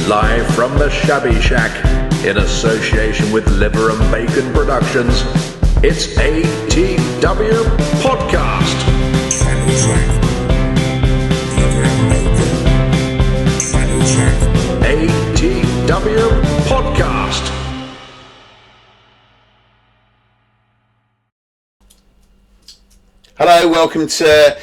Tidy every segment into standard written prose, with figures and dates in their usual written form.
Live from the Shabby Shack, in association with Liver and Bacon Productions, it's ATW Podcast. Shabby Shack. Liver and Bacon. Shabby Shack. ATW Podcast. Hello, welcome to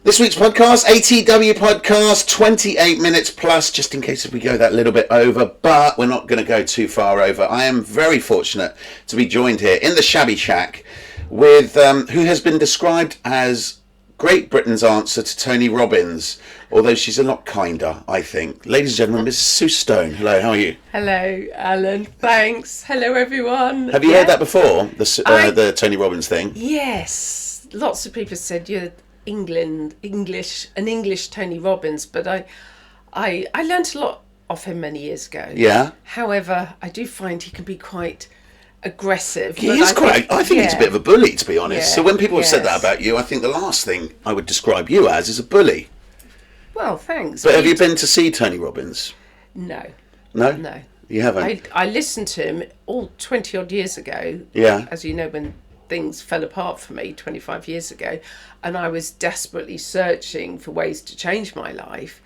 this week's podcast, ATW Podcast, 28 minutes plus, just in case if we go that little bit over, but we're not going to go too far over. I am very fortunate to be joined here in the Shabby Shack with who has been described as Great Britain's answer to Tony Robbins, although she's a lot kinder, I think. Ladies and gentlemen, Mrs. Sue Stone. Hello, how are you? Hello, Alan. Thanks. Hello, everyone. Have you heard that before, the Tony Robbins thing? Yes. Lots of people said you're an English Tony Robbins, but I learnt a lot of him many years ago. Yeah. However, I do find he can be quite aggressive. He is quite. I think he's a bit of a bully, to be honest. Yeah, So when people have said that about you, I think the last thing I would describe you as is a bully. Well, thanks. But have you been to see Tony Robbins? No. No? No. You haven't? I listened to him all 20 odd years ago. Yeah. As you know, when things fell apart for me 25 years ago, and I was desperately searching for ways to change my life,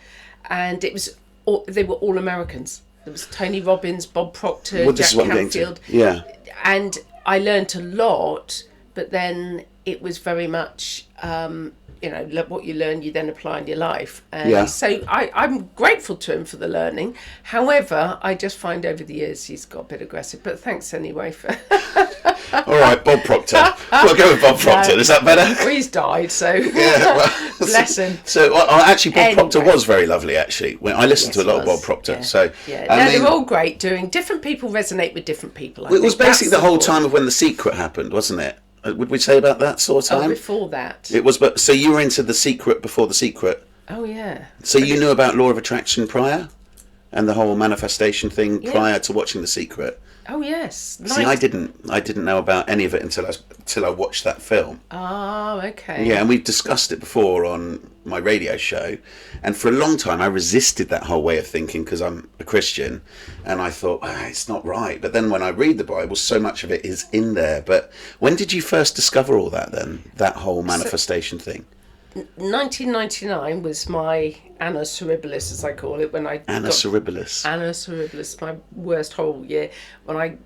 and they were all Americans. There was Tony Robbins, Bob Proctor, Jack Canfield. Yeah. And I learnt a lot, but then it was very much what you learn you then apply in your life. So I'm grateful to him for the learning. However, I just find over the years he's got a bit aggressive, but thanks anyway for All right, Bob Proctor. We'll go with Bob Proctor. Is that better? Well, he's died, so Yeah, well, bless him. So actually, Bob Proctor was very lovely. Actually, when I listened to a lot of Bob Proctor. Yeah. So they're all great. Doing different people resonate with different people. It was basically the whole time of when The Secret happened, wasn't it? Would we say about that sort of time? Before that. It was, but so you were into The Secret before The Secret. Oh yeah. So you knew about Law of Attraction prior, and the whole manifestation thing prior to watching The Secret. Oh yes. See, I didn't know about any of it until I watched that film. Oh, okay. Yeah, and we've discussed it before on my radio show, and for a long time I resisted that whole way of thinking because I'm a Christian, and I thought it's not right. But then when I read the Bible, so much of it is in there. But when did you first discover all that? Then that whole manifestation thing. 1999 was my annus horribilis, as I call it, when I Annus horribilis, my worst whole year, when I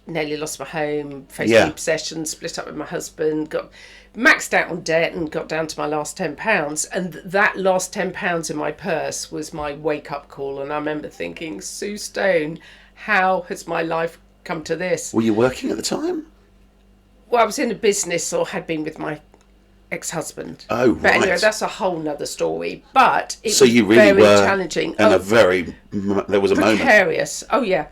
nearly lost my home, faced obsession, split up with my husband, got maxed out on debt, and got down to my last £10. And that last £10 in my purse was my wake-up call. And I remember thinking, Sue Stone, how has my life come to this? Were you working at the time? Well, I was in a business, or had been with my ex-husband. Oh, right. But anyway, that's a whole nother story. But it so was you really very were challenging. And there was a moment. Precarious. Oh, yeah.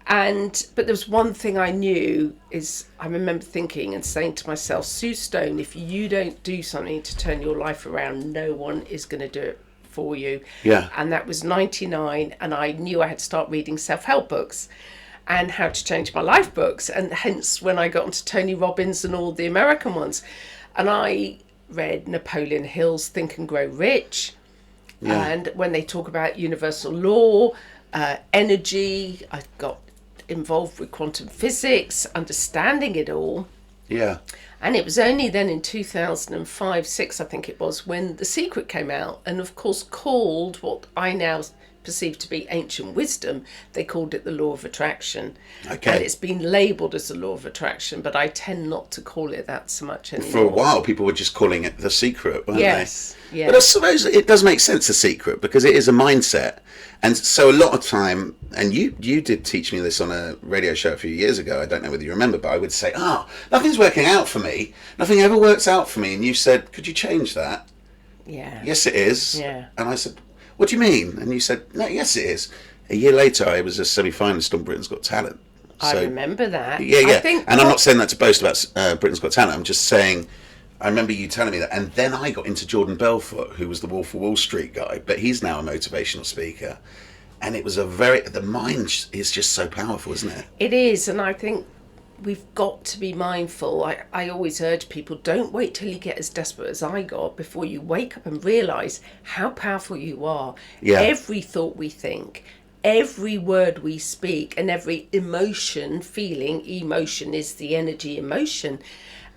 But there was one thing I knew is I remember thinking and saying to myself, Sue Stone, if you don't do something to turn your life around, no one is going to do it for you. Yeah. And that was 99, and I knew I had to start reading self-help books and How to Change My Life books, and hence when I got into Tony Robbins and all the American ones. And I read Napoleon Hill's Think and Grow Rich, and when they talk about universal law, energy, I got involved with quantum physics, understanding it all. Yeah. And it was only then in 2005-06, I think it was, when The Secret came out, and of course called what I now perceived to be ancient wisdom. They called it the law of attraction. Okay. And it's been labelled as the law of attraction, but I tend not to call it that so much anymore. For a while, people were just calling it The Secret, weren't they? Yes. But I suppose it does make sense, The Secret, because it is a mindset. And so a lot of time, and you did teach me this on a radio show a few years ago, I don't know whether you remember, but I would say, nothing's working out for me. Nothing ever works out for me. And you said, could you change that? Yeah. Yes, it is. Yeah. And I said, what do you mean? And you said, no, yes, it is. A year later, I was a semi-finalist on Britain's Got Talent. I remember that. Yeah. And I'm not saying that to boast about Britain's Got Talent. I'm just saying, I remember you telling me that. And then I got into Jordan Belfort, who was the Wolf of Wall Street guy, but he's now a motivational speaker. And it was the mind is just so powerful, isn't it? It is. And I think we've got to be mindful. I always urge people, don't wait till you get as desperate as I got before you wake up and realise how powerful you are. Yeah. Every thought we think, every word we speak and every emotion is the energy emotion,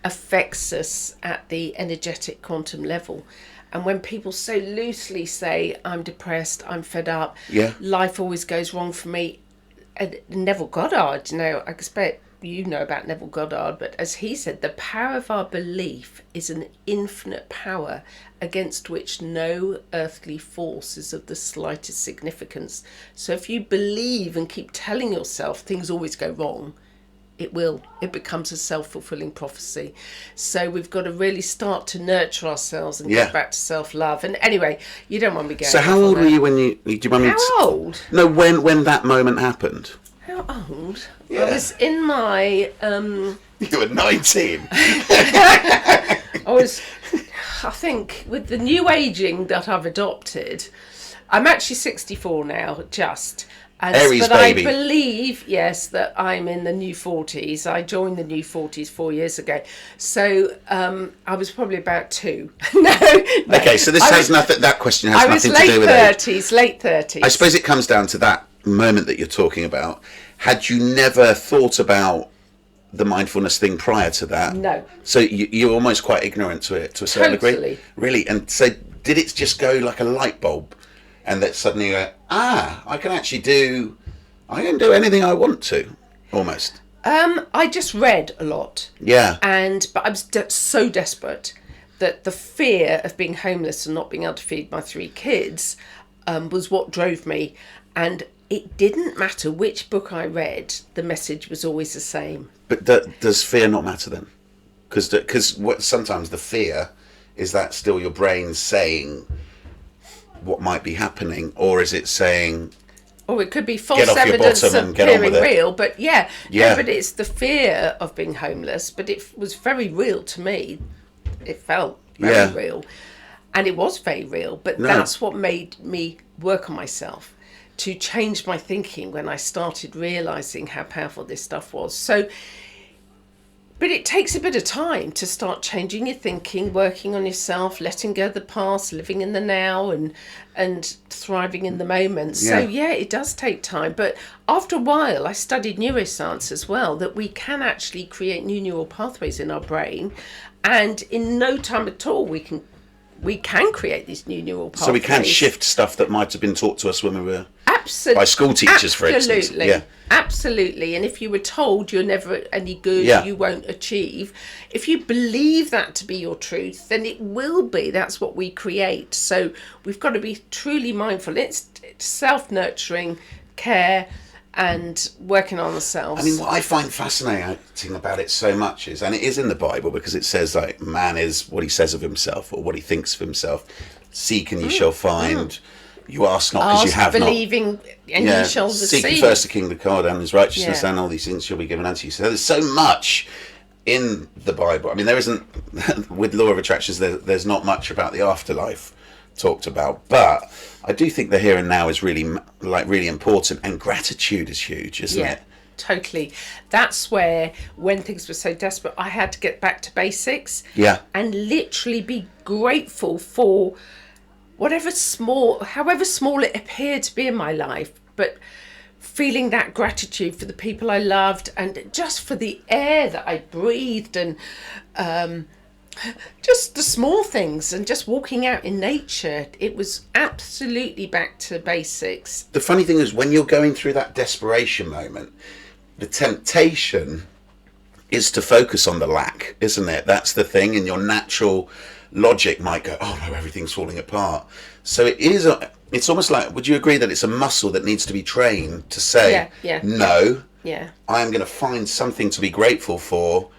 affects us at the energetic quantum level. And when people so loosely say, I'm depressed, I'm fed up, life always goes wrong for me, Neville Goddard, I expect you know about Neville Goddard, but as he said, the power of our belief is an infinite power against which no earthly force is of the slightest significance. So if you believe and keep telling yourself things always go wrong, it becomes a self-fulfilling prophecy. So we've got to really start to nurture ourselves and get back to self-love. And anyway, you don't want me going. So how old were you when do you mind me? How old? No, when that moment happened. How old? Yeah. I was in my... You were 19. I think, with the new ageing that I've adopted, I'm actually 64 now, Aries but baby. I believe, yes, that I'm in the new 40s. I joined the new 40s 4 years ago. So I was probably about 2. No. Okay, so that question has nothing to do with age. Late 30s. I suppose it comes down to that moment that you're talking about. Had you never thought about the mindfulness thing prior to that? No. So you're almost quite ignorant to it to a certain degree? Really? And so did it just go like a light bulb? And that suddenly you go, I can do anything I want to, almost. I just read a lot. Yeah. But I was so desperate that the fear of being homeless and not being able to feed my 3 kids was what drove me. And it didn't matter which book I read, the message was always the same. But does fear not matter then? Because sometimes the fear, is that still your brain saying what might be happening, or is it saying, it could be false evidence of appearing real, but but it's the fear of being homeless, but it was very real to me. It felt very real, and it was very real, but that's what made me work on myself, to change my thinking when I started realising how powerful this stuff was. But it takes a bit of time to start changing your thinking, working on yourself, letting go of the past, living in the now and thriving in the moment. So it does take time. But after a while, I studied neuroscience as well, that we can actually create new neural pathways in our brain. And in no time at all, we can create these new neural pathways. So we can shift stuff that might have been taught to us when we were by school teachers, for instance. Absolutely. And if you were told you're never any good, you won't achieve, if you believe that to be your truth, then it will be. That's what we create. So we've got to be truly mindful. It's self-nurturing, care, and working on ourselves. I mean, what I find fascinating about it so much is, and it is in the Bible, because it says, like, man is what he says of himself or what he thinks of himself. Seek and ye shall find. You ask not because you have believing, not. And ye shall receive. Seek first the kingdom of God and his righteousness, and all these things shall be given unto you. So there's so much in the Bible. I mean, there isn't, with law of attractions, there's not much about the afterlife talked about, but I do think the here and now is really important, and gratitude is huge, isn't it? Totally. That's where, when things were so desperate, I had to get back to basics and literally be grateful for however small it appeared to be in my life, but feeling that gratitude for the people I loved and just for the air that I breathed, and just the small things, and just walking out in nature. It was absolutely back to basics. The funny thing is, when you're going through that desperation moment, the temptation is to focus on the lack, isn't it? That's the thing, and your natural logic might go, oh no, everything's falling apart. So it's almost like, would you agree that it's a muscle that needs to be trained to say, no, I am going to find something to be grateful for.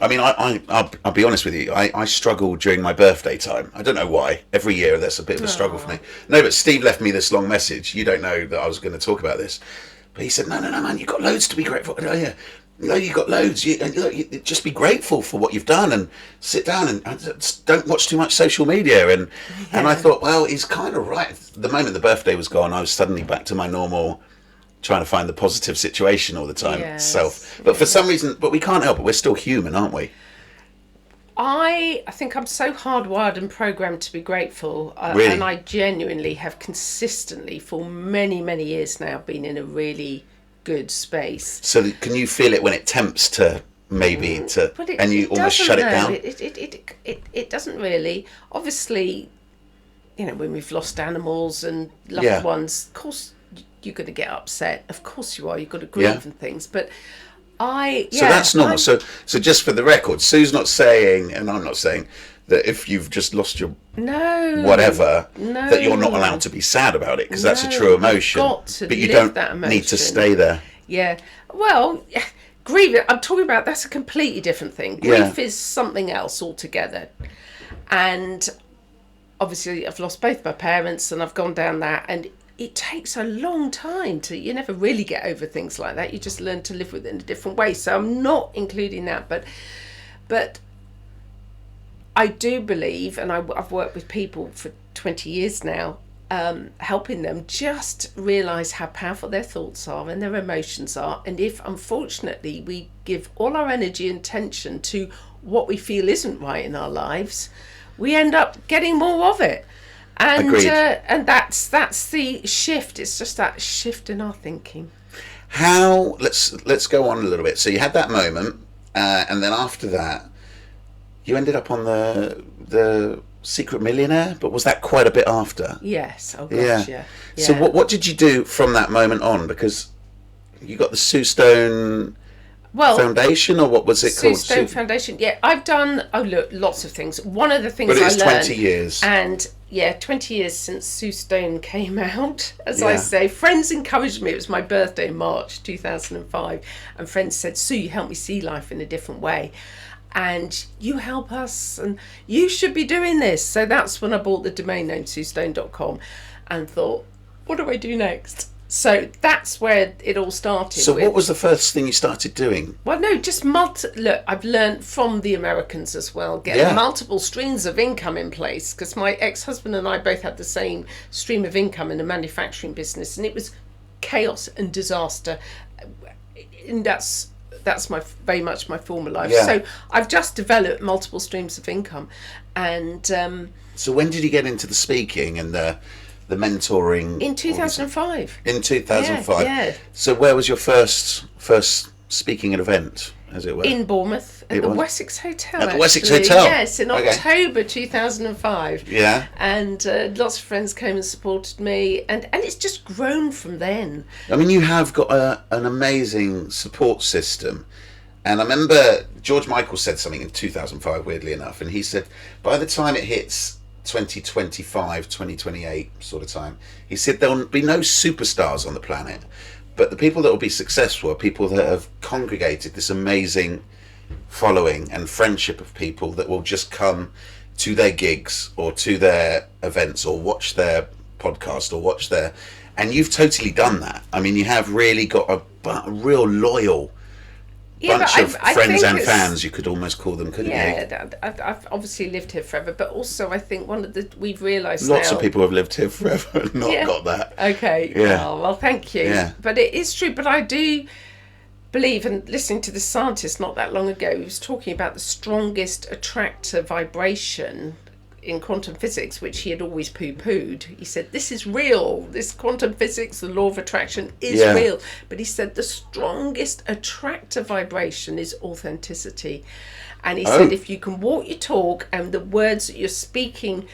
I mean, I'll be honest with you, I struggle during my birthday time. I don't know why. Every year there's a bit of a struggle for me. No, but Steve left me this long message. You don't know that I was going to talk about this. But he said, no, man, you've got loads to be grateful for. You've got loads. You just be grateful for what you've done, and sit down and don't watch too much social media. And I thought, well, he's kind of right. The moment the birthday was gone, I was suddenly back to my normal, trying to find the positive situation all the time self. But for some reason, we can't help it. We're still human, aren't we? I think I'm so hardwired and programmed to be grateful, Really? and I genuinely have consistently for many, many years now been in a really good space. So can you feel it when it tempts to maybe to, But and you almost shut it down? It doesn't really. Obviously, when we've lost animals and loved Yeah. ones, of course you're going to get upset. Of course you are. You've got to grieve and things. But so that's normal. So just for the record, Sue's not saying, and I'm not saying, that if you've just lost your whatever, that you're not allowed to be sad about it, because that's a true emotion. You've got to but you live don't that need to emotion. stay there. Yeah. Well, grief, I'm talking about, that's a completely different thing. Grief is something else altogether. And obviously I've lost both my parents and I've gone down that, and it takes a long time you never really get over things like that. You just learn to live with it in a different way. So I'm not including that, but I do believe, and I've worked with people for 20 years now, helping them just realise how powerful their thoughts are and their emotions are. And if, unfortunately, we give all our energy and attention to what we feel isn't right in our lives, we end up getting more of it. And and that's the shift. It's just that shift in our thinking. How? Let's go on a little bit. So you had that moment, and then after that, you ended up on the Secret Millionaire. But was that quite a bit after? Yes. Oh gosh, yeah. So what did you do from that moment on? Because you got the Sue Stone Foundation, or what was it called? Sue Stone Foundation. Yeah, I've done lots of things. One of the things But it's I learned, 20 years. And 20 years since Sue Stone came out. As I say, friends encouraged me. It was my birthday in March 2005, and friends said, "Sue, you help me see life in a different way, and you help us, and you should be doing this." So that's when I bought the domain name SueStone.com and thought, what do I do next? So that's where it all started. So what was the first thing you started doing? Well, no, just look, I've learned from the Americans as well, get multiple streams of income in place, because my ex-husband and I both had the same stream of income in the manufacturing business, and it was chaos and disaster. And that's very much my former life. Yeah. So I've just developed multiple streams of income. And so when did you get into the speaking and the mentoring? In 2005. In 2005. Yeah. So where was your first speaking event, as it were? In Bournemouth, at the Wessex Hotel. At the Wessex Hotel? Yes, in October 2005. Yeah. And lots of friends came and supported me, and it's just grown from then. I mean, you have got an amazing support system. And I remember George Michael said something in 2005, weirdly enough, and he said, by the time it hits 2025, 2028 sort of time, he said there will be no superstars on the planet, but the people that will be successful are people that have congregated this amazing following and friendship of people that will just come to their gigs or to their events or watch their podcast or watch their, and you've totally done that. I mean, you have really got a real loyal bunch of friends and fans, you could almost call them, couldn't you? Yeah, I've obviously lived here forever, but also I think we've realised lots now, of people have lived here forever and not got that. Okay. Yeah. Oh, well, thank you. Yeah. But it is true. But I do believe, and listening to this scientist not that long ago, he was talking about the strongest attractor vibration in quantum physics, which he had always poo-pooed. He said, this is real. This quantum physics, the law of attraction is real. But he said the strongest attractor vibration is authenticity. And he said, if you can walk your talk and the words that you're speaking,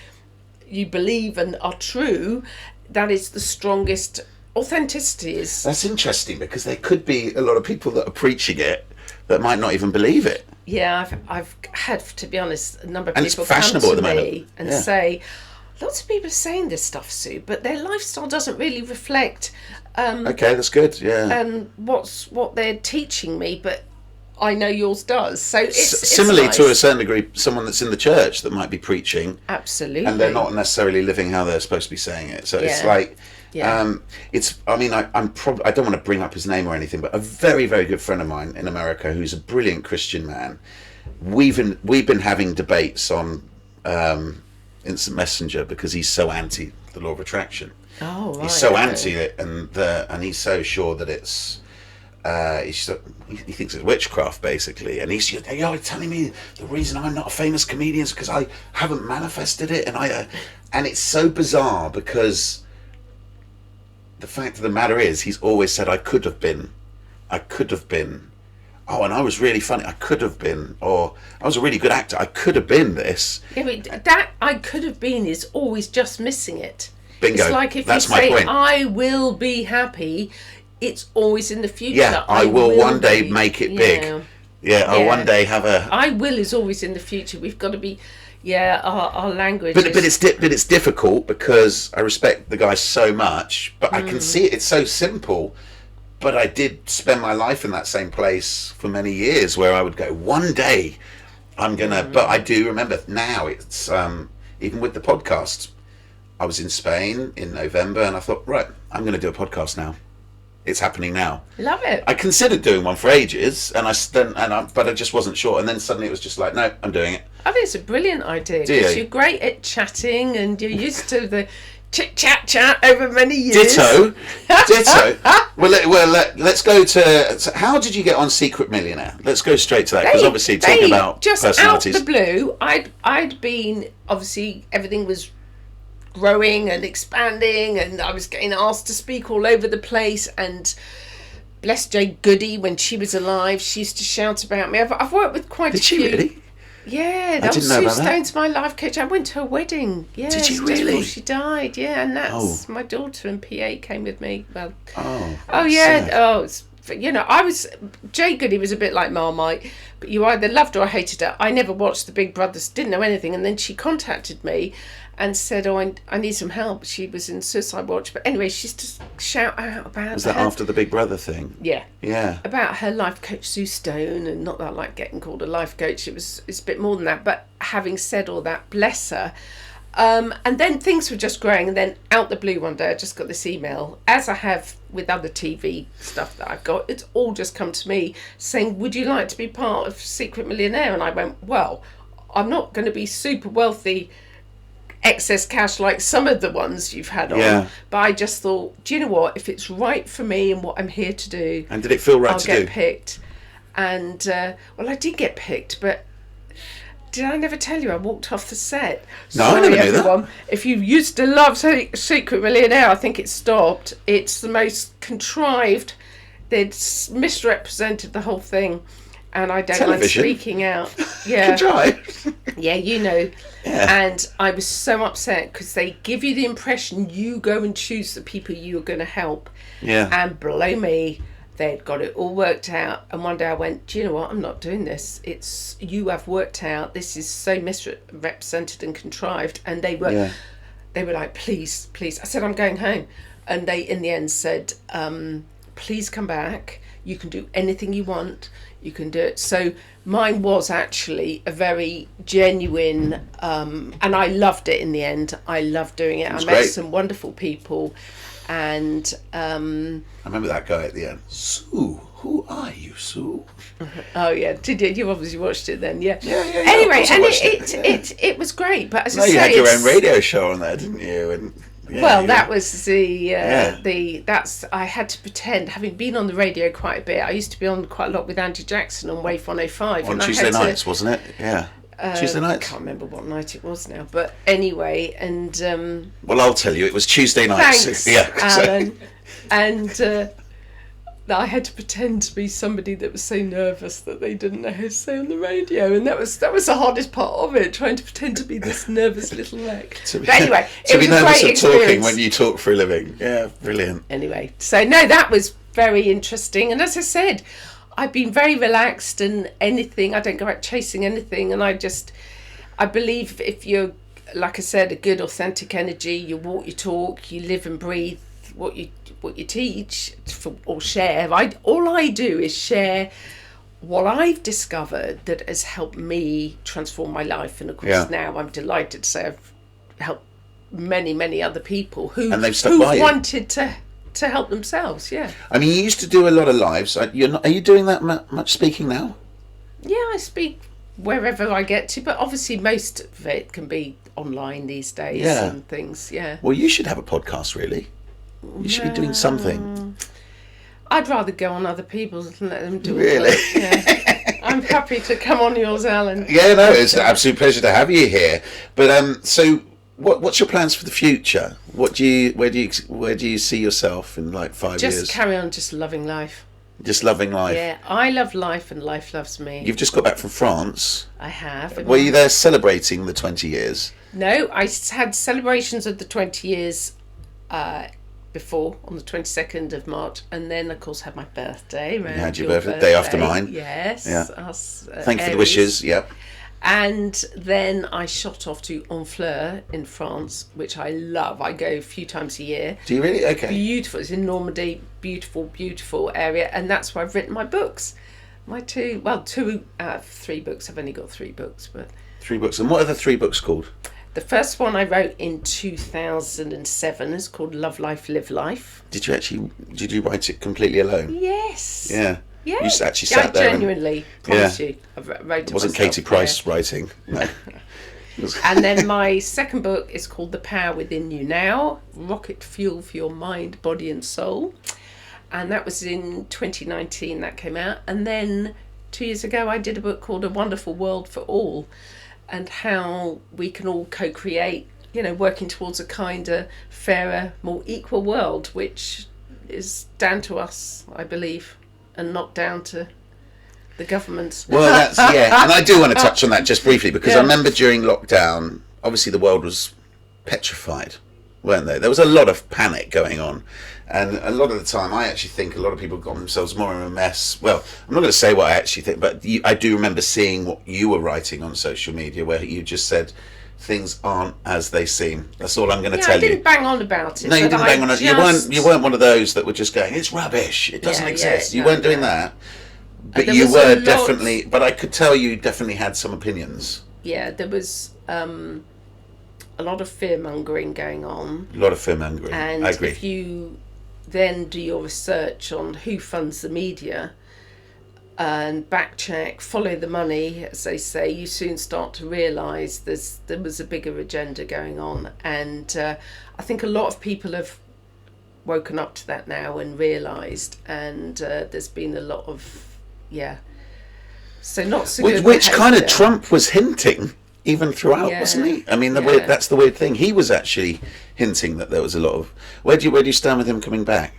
you believe and are true, that is the strongest. Authenticity is... That's interesting, because there could be a lot of people that are preaching it that might not even believe it. Yeah, I've had, to be honest, a number of and people it's fashionable come at to the me moment. and say, lots of people are saying this stuff, Sue, but their lifestyle doesn't really reflect okay, that's good, what they're teaching me, but I know yours does. So it's similarly nice. to a certain degree, someone that's in the church that might be preaching, absolutely, and they're not necessarily living how they're supposed to be saying it. So it's like, it's. I mean, I don't want to bring up his name or anything, but a very, very good friend of mine in America who's a brilliant Christian man. We've been having debates on Instant Messenger because he's so anti the law of attraction. Oh, right. He's so anti it, and he's so sure that it's he thinks it's witchcraft basically, and he's telling me the reason I'm not a famous comedian is because I haven't manifested it, and it's so bizarre because the fact of the matter is he's always said I could have been, oh, and I was really funny, I could have been, or I was a really good actor, I could have been this. Yeah, but that I could have been is always just missing it. Bingo. It's like if That's you my say point. I will be happy, it's always in the future. Yeah, I will one day be. make it big. Yeah, I'll one day have a... I will is always in the future. We've got to be... Yeah, our language But it's difficult because I respect the guy so much, but I can see it. It's so simple. But I did spend my life in that same place for many years where I would go, one day I'm going to... But I do remember now, it's even with the podcast, I was in Spain in November and I thought, right, I'm going to do a podcast now. It's happening now. Love it. I considered doing one for ages, but I just wasn't sure. And then suddenly it was just like, no, I'm doing it. I think it's a brilliant idea. Do you? Because you're great at chatting and you're used to the chat over many years. Ditto. Well, let's go to... How did you get on Secret Millionaire? Let's go straight to that, because obviously talking about just personalities... out the blue, I'd been... Obviously, everything was growing and expanding, and I was getting asked to speak all over the place, and bless Jay Goody, when she was alive, she used to shout about me. I've worked with quite a few... Did she really? Yeah, that was Sue Stone's my life coach. I went to her wedding. Yeah, did you just really? before she died. Yeah, and that's my daughter and PA came with me. Well, oh yeah. sad. Oh, I was... Jay Goody was a bit like Marmite, but you either loved or hated her. I never watched the Big Brothers, didn't know anything, and then she contacted me and said, oh, I need some help. She was in Suicide Watch. But anyway, she used to shout out about... Was that after the Big Brother thing? Yeah. Yeah. About her life coach, Sue Stone, and not that I like getting called a life coach. It's a bit more than that. But having said all that, bless her. And then things were just growing, and then out the blue one day I just got this email, as I have with other TV stuff that I've got. It's all just come to me saying, would you like to be part of Secret Millionaire? And I went, well, I'm not going to be super wealthy, excess cash like some of the ones you've had on, but I just thought, do you know what, if it's right for me and what I'm here to do, and did it feel right I'll to get do? picked. And well, I did get picked, but did I never tell you I walked off the set? No, I never knew that. If you used to love Secret Millionaire, I think it stopped. It's the most contrived. They'd misrepresented the whole thing, and I don't mind speaking out. Yeah, Contrived. Yeah, you know. Yeah. And I was so upset because they give you the impression you go and choose the people you're going to help. Yeah. And below me, they'd got it all worked out. And one day I went, do you know what? I'm not doing this. It's you have worked out. This is so misrepresented and contrived. And they were like, please. I said, I'm going home. And they, in the end, said, please come back. You can do anything you want. You can do it. So mine was actually a very genuine, and I loved it in the end. I loved doing it. I met some wonderful people, and I remember that guy at the end. Sue, who are you, Sue? Oh yeah, did you? You obviously watched it then, yeah. Yeah. Anyway, and it was great. But as I say, you had your own radio show on there, didn't you? And that was I had to pretend, having been on the radio quite a bit. I used to be on quite a lot with Andy Jackson on Wave 105 on Tuesday nights, wasn't it? Yeah. Tuesday nights. I can't remember what night it was now, but anyway, and well, I'll tell you, it was Tuesday nights. Thanks, yeah, Alan. And I had to pretend to be somebody that was so nervous that they didn't know how to say on the radio, and that was the hardest part of it, trying to pretend to be this nervous little wreck. But anyway, it was a great experience. Talking when you talk for a living. Yeah, brilliant. Anyway, so no, that was very interesting, and as I said, I've been very relaxed, and I don't go out chasing anything, and I believe if you're, like I said, a good authentic energy, you walk, you talk, you live and breathe what you teach or share. All I do is share what I've discovered that has helped me transform my life, and of course now I'm delighted to say I've helped many other people who wanted to help themselves. Yeah. I mean, you used to do a lot of lives. Are you doing that much speaking now? Yeah, I speak wherever I get to, but obviously most of it can be online these days and things. Yeah. Well, you should have a podcast, really. You should be doing something. I'd rather go on other people's and let them do Really? it. Yeah. I'm happy to come on yours, Alan. Yeah, no, it's an absolute pleasure to have you here. But so what's your plans for the future? Where do you see yourself in like 5 years? Just carry on just loving life. Just loving life. Yeah, I love life and life loves me. You've just got back from France. I have. Were you there celebrating the 20 years? No, I had celebrations of the 20 years before, on the 22nd of March, and then, of course, had my birthday. You had your birthday, day after mine. Yes. Yeah. Us, Thank you for the wishes, yep. And then I shot off to Honfleur in France, which I love. I go a few times a year. Do you really? Okay. Beautiful. It's in Normandy. Beautiful, beautiful area. And that's where I've written my books. My two out of 3 books. I've only got 3 books, but... 3 books. And what are the 3 books called? The first one I wrote in 2007 is called Love Life, Live Life. Did you write it completely alone? Yes. Yeah. Yeah. You actually sat there. I genuinely promise you. I wrote it wasn't myself, Katie Price writing. No. And then my second book is called The Power Within You Now, Rocket Fuel for Your Mind, Body and Soul. And that was in 2019 that came out. And then 2 years ago I did a book called A Wonderful World for All, and how we can all co-create, working towards a kinder, fairer, more equal world, which is down to us, I believe, and not down to the government. Well, and I do want to touch on that just briefly, because I remember during lockdown, obviously the world was petrified, weren't they? There was a lot of panic going on, and a lot of the time I actually think a lot of people got themselves more in a mess. Well, I'm not going to say what I actually think, but I do remember seeing what you were writing on social media, where you just said things aren't as they seem. That's all I'm going to tell you. I didn't bang on about it. No, you didn't bang on it. You weren't one of those that were just going, it's rubbish, it doesn't exist. You weren't doing that. But you were definitely, but I could tell you definitely had some opinions. Yeah, there was a lot of fear-mongering going on. A lot of fear-mongering, and I agree. If you then do your research on who funds the media and backcheck, follow the money, as they say, you soon start to realise there was a bigger agenda going on. And I think a lot of people have woken up to that now and realised, and there's been a lot of, so not so good which kind of behaviour. Trump was hinting even throughout, wasn't he? I mean, that's the weird thing. He was actually hinting that there was a lot of... Where do you stand with him coming back?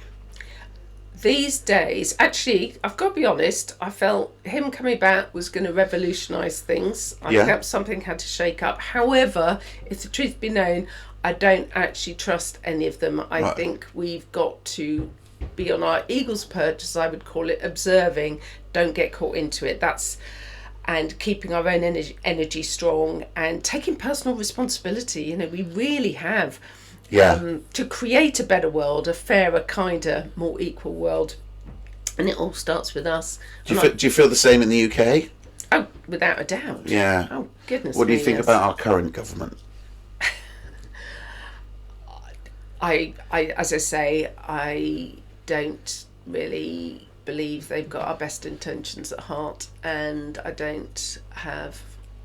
These days, actually, I've got to be honest, I felt him coming back was going to revolutionise things. I felt something had to shake up. However, if the truth be known, I don't actually trust any of them. I think we've got to be on our eagle's perch, as I would call it, observing, don't get caught into it. And keeping our own energy strong and taking personal responsibility. We really have to create a better world, a fairer, kinder, more equal world. And it all starts with us. Do you feel the same in the UK? Oh, without a doubt. Yeah. Oh, goodness. What do you think about our current government? As I say, I don't really believe they've got our best intentions at heart, and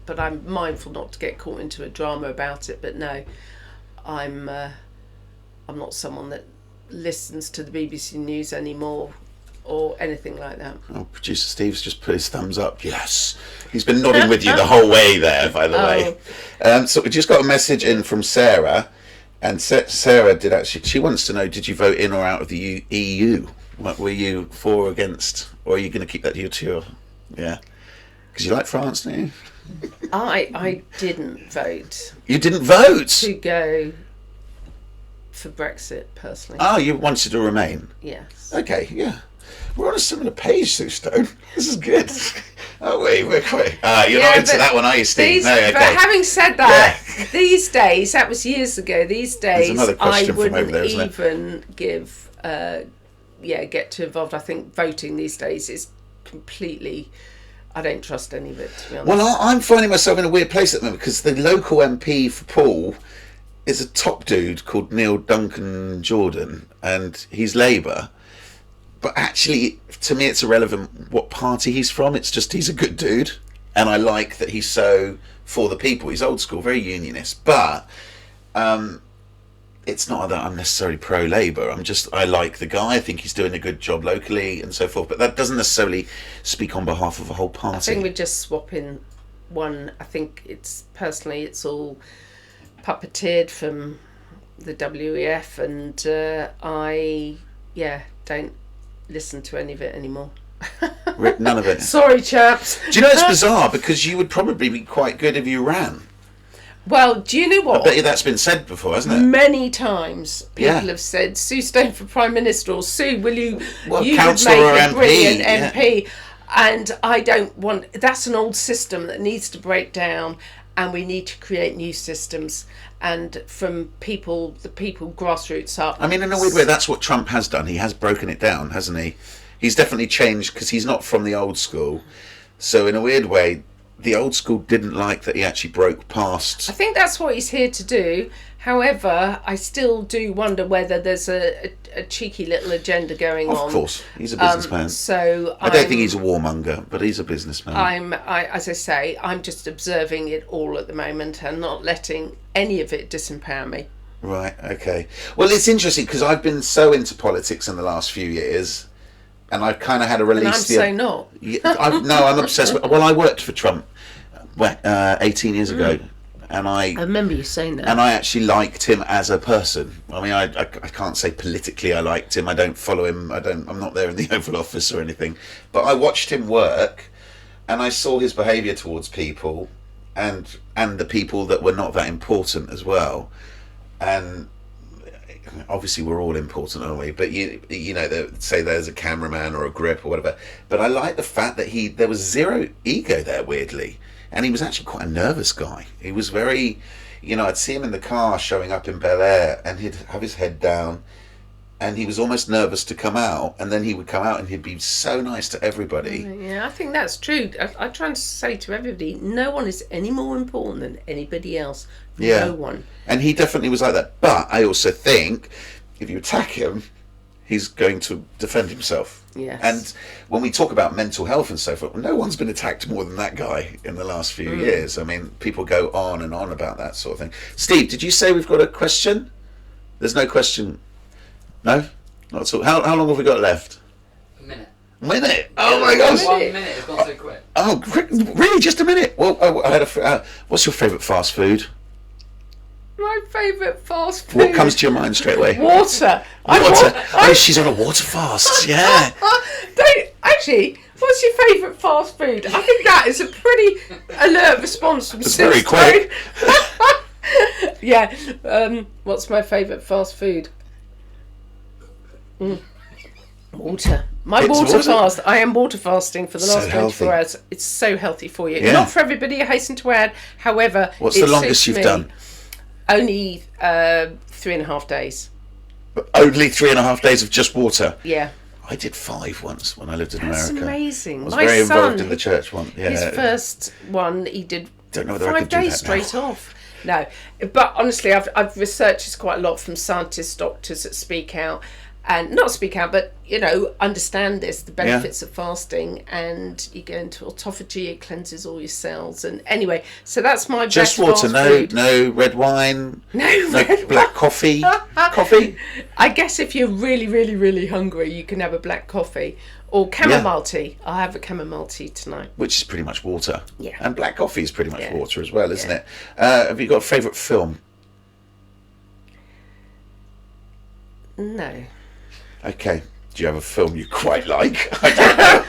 but I'm mindful not to get caught into a drama about it. But no, I'm not someone that listens to the BBC News anymore or anything like that. Oh, producer Steve's just put his thumbs up. Yes, he's been nodding with you the whole way there, by the way. So we just got a message in from Sarah, and Sarah she wants to know, did you vote in or out of the EU? What, were you for or against, or are you going to keep that to your because you like France, don't you? I didn't vote. You didn't vote to go for Brexit personally. Oh, you wanted to remain? Yes. Okay, yeah. We're on a similar page, Sue Stone. This is good. Oh, wait, we're quite... you're not into that one, are you, Steve? No, okay. But having said that, these days, that was years ago, these days, I wouldn't even give... get too involved. I think voting these days is completely... I don't trust any of it, to be honest. Well, I'm finding myself in a weird place at the moment, because the local MP for Poole is a top dude called Neil Duncan Jordan, and he's Labour. But actually, to me, it's irrelevant what party he's from. It's just he's a good dude, and I like that he's so for the people. He's old school, very unionist. But it's not that I'm necessarily pro-Labour. I like the guy. I think he's doing a good job locally and so forth. But that doesn't necessarily speak on behalf of a whole party. I think we're just swapping one. I think it's all puppeteered from the WEF, and I don't listen to any of it anymore. None of it. Sorry, chaps. Do you know it's bizarre, because you would probably be quite good if you ran. Well, do you know what? I bet you that's been said before, hasn't it? Many times people have said, Sue Stone for Prime Minister, or Sue, will you would make councillor or a MP, brilliant MP. And I don't want, that's an old system that needs to break down, and we need to create new systems, and from the people grassroots up. I mean, in a weird way, that's what Trump has done. He has broken it down, hasn't he? He's definitely changed, because he's not from the old school. So in a weird way, the old school didn't like that he actually broke past. I think that's what he's here to do. However, I still do wonder whether there's a cheeky little agenda going on. Of course, he's a businessman. So I don't think he's a warmonger, but he's a businessman. As I say, I'm just observing it all at the moment and not letting any of it disempower me. Right, okay. Well, it's interesting, because I've been so into politics in the last few years, and I've kind of had a release. And I'm not. I'm obsessed with. Well, I worked for Trump 18 years ago, and I remember you saying that. And I actually liked him as a person. I mean, I can't say politically I liked him. I don't follow him. I'm not there in the Oval Office or anything. But I watched him work, and I saw his behaviour towards people, and the people that were not that important as well, and. Obviously we're all important, aren't we? But you know, say there's a cameraman or a grip or whatever. But I like the fact that there was zero ego there, weirdly, and he was actually quite a nervous guy. He was very, I'd see him in the car showing up in Bel Air, and he'd have his head down, and he was almost nervous to come out, and then he would come out and he'd be so nice to everybody. Yeah, I think that's true. I try and say to everybody, no one is any more important than anybody else. Yeah. No one. And he definitely was like that. But I also think if you attack him, he's going to defend himself. Yes. And when we talk about mental health and so forth, no one's been attacked more than that guy in the last few years. I mean, people go on and on about that sort of thing. Steve, did you say we've got a question? There's no question. No? Not at all. How long have we got left? A minute. A minute? Oh my gosh. 1 minute, it's gone so quick. Oh, really? Just a minute? Well, I had what's your favourite fast food? My favourite fast food. What comes to your mind straight away? Water. Oh, she's on a water fast. Yeah. Actually, what's your favourite fast food? I think that is a pretty alert response from It's very quick. Yeah. What's my favourite fast food? Water. My water fast. I am water fasting for the last 24 hours. It's so healthy for you. Yeah. Not for everybody, I hasten to add. However, what's the longest you've done? Only 3.5 days. Only 3.5 days of just water? Yeah. I did 5 once when I lived in That's America. amazing. I was My very son, involved in the church one. Yeah. His first one, he did Don't know whether I 5 could do days that now. straight off. No, but honestly, I've researched this quite a lot from scientists, doctors that speak out, and not speak out, but understand the benefits of fasting, and you go into autophagy, it cleanses all your cells, and anyway, so that's my Just best water, fast food. no red wine, no black coffee. Coffee? I guess if you're really, really, really hungry, you can have a black coffee or chamomile tea. I'll have a chamomile tea tonight. Which is pretty much water. Yeah. And black coffee is pretty much Yeah. water as well, isn't Yeah. it? Have you got a favourite film? No. Okay. Do you have a film you quite like? I don't know.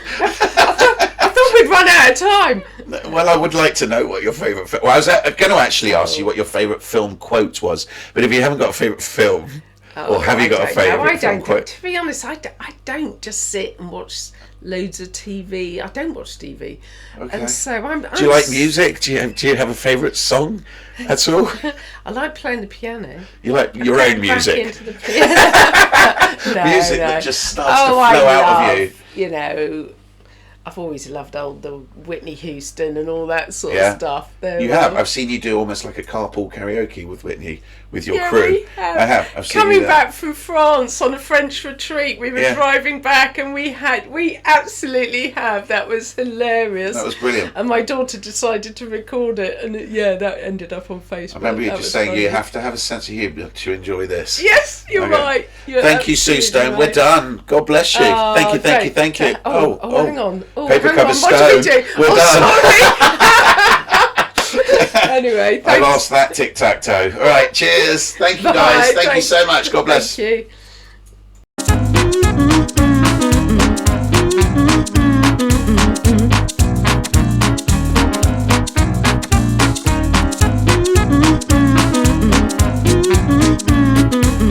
I thought we'd run out of time. Well, I would like to know what your favourite film... Well, I was going to actually ask you what your favourite film quote was, but if you haven't got a favourite film, or have you got a favourite film quote? To be honest, I don't just sit and watch loads of TV. I don't watch TV. Okay. And so I'm Do you like music? Do you have a favourite song at all? I like playing the piano. You like your Going own back music? into the piano. No, Music no. that just starts to flow I out of you. I've always loved the Whitney Houston and all that sort Yeah. of stuff. You have. I've seen you do almost like a carpool karaoke with Whitney with your Yeah, crew. we have. I have. I've seen Coming you there. back from France on a French retreat, we were Yeah. driving back, and we absolutely have. That was hilarious. That was brilliant. And my daughter decided to record it, and that ended up on Facebook. I remember you That just was saying funny. you have to have a sense of humour to enjoy this. Yes, you're Okay. right. You're Thank you, Sue absolutely Stone. We're right. done. God bless you. Oh, Thank you. great. Oh, hang on. Oh, Paper hang cover on. stone. What do we do? We're done. Sorry. Anyway, I thanks. lost that tic-tac-toe. All right, cheers. Thank you, guys. Bye. Thank you so much. God bless. Thank you.